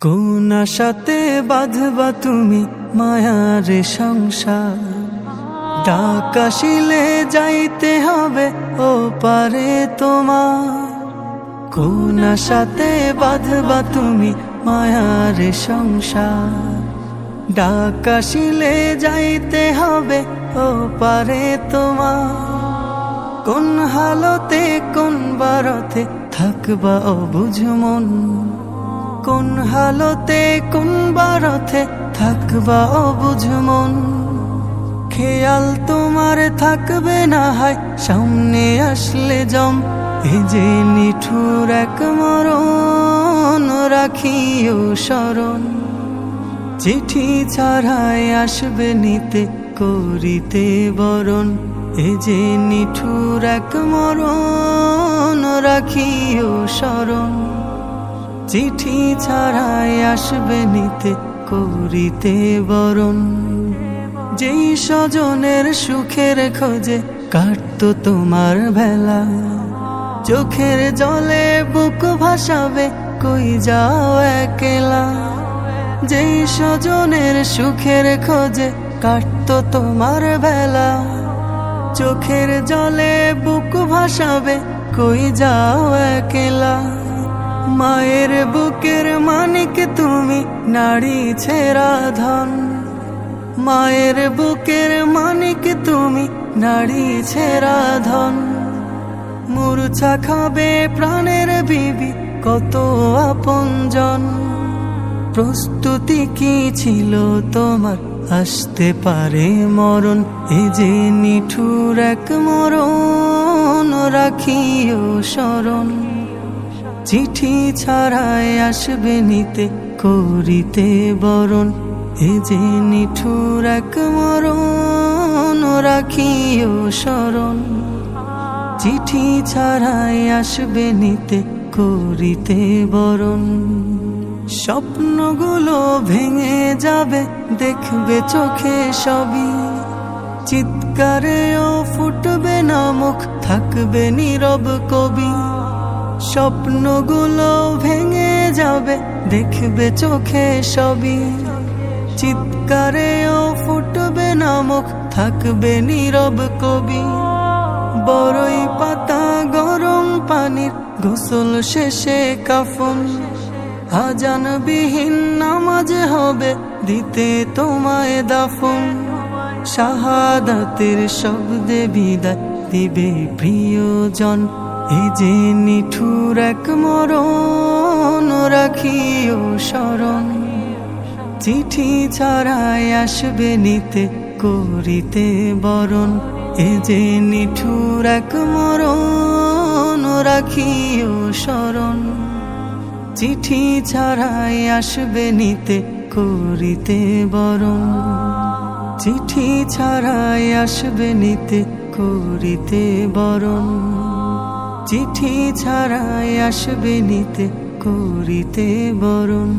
কোন আশাতে বাঁধবা তুমি মায়ার সংসার, ডাক আসিলে যাইতে হবে ও পারে তোমার। কোন আশাতে বাঁধবা তুমি মায়ার সংসার, ডাক আসিলে যাইতে হবে ও পারে তোমার। কোন হালতে কোন বারতে থাকবা অবুঝ মন, কোন হালতে কোন বারতে থাকবা অবুঝ মন। খেয়াল তোমার থাকবে না হয় সামনে আসলে জম, এ যে নিঠুর এক মরণ রাখিও স্মরণ। চিঠি ছাড়াই আসবে নিতে করিতে বরণ, এ যে নিঠুর এক মরণ রাখিও স্মরণ। চিঠি ছাড়াই আসবে নিতে করিতে বরণ। যেই স্বজনের সুখের খোঁজে কাটতো তোমার বেলা, চোখের জলে বুক ভাসাবে কই যাও একলা। যেই স্বজনের সুখের খোঁজে কাটতো তোমার বেলা, চোখের জলে বুক ভাসাবে কই যাও একলা। মায়ের বুকের মানিক তুমি নারী ছেঁড়া ধন, মায়ের বুকের মানিক তুমি নারী ছেঁড়া ধন। মূর্ছা খাবে প্রাণের বিবি কত আপনজন, প্রস্তুতি কি ছিল তোমার আসতে পারে মরণ। এ যে নিঠুর এক মরণ রাখিও স্মরণ। চিঠি ছাড়াই আসবে নিতে করিতে বরণ, এ যে নিঠুর এক মরণ রাখিও স্মরণ। চিঠি ছাড়াই আসবে নিতে করিতে বরণ। স্বপ্নগুলো ভেঙে যাবে দেখবে চোখে সবই, চিৎকারেও ফুটবে না মুখ থাকবে নীরব কবি। স্বপ্নগুলো ভেঙে যাবে দেখবে চোখে সবই, চিৎকারেও ফুটবে না মুখ থাকবে নীরব কবি। বড়ই পাতা গরম পানির গোসল শেষে কাফন, আজানবিহীন নামাজ হবে দিতে তোমায় দাফন। শাহাদাতের শব্দে বিদায় দিবে প্রিয়জন, এ যে নিঠুর এক মরণ রাখিও স্মরণ। চিঠি ছাড়াই আসবে নিতে করিতে বরণ, এ যে নিঠুর এক মরণ রাখিও স্মরণ। চিঠি ছাড়াই আসবে নিতে করিতে বরণ, চিঠি ছাড়াই আসবে নিতে করিতে বরণ। চিঠি ছাড়াই আসবে নিতে করিতে বরণ।